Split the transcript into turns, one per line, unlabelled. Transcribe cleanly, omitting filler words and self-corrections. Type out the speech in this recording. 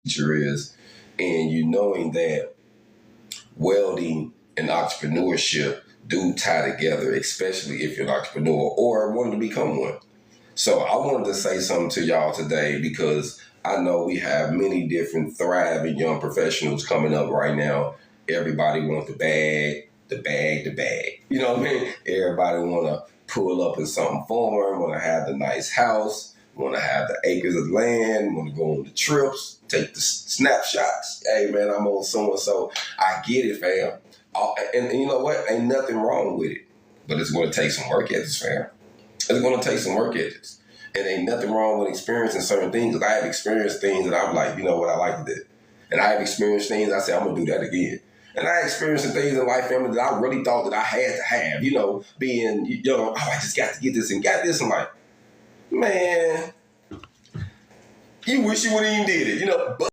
future is, and you knowing that welding and entrepreneurship do tie together, especially if you're an entrepreneur or wanting to become one. So I wanted to say something to y'all today because I know we have many different thriving young professionals coming up right now. Everybody wants the bag, the bag, the bag. You know what I mean? Everybody want to pull up in something foreign, want to have the nice house, want to have the acres of land, want to go on the trips, take the snapshots. Hey, man, I'm on so-and-so. I get it, fam. And you know what? Ain't nothing wrong with it. But it's going to take some work ethics, fam. It's going to take some work ethics. And ain't nothing wrong with experiencing certain things. Because I have experienced things that I'm like, you know what, I like to do. And I have experienced things I say, I'm going to do that again. And I experienced some things in life, family, that I really thought that I had to have. You know, being, oh, I just got to get this and got this. I'm like, man, you wish you would have even did it, you know. But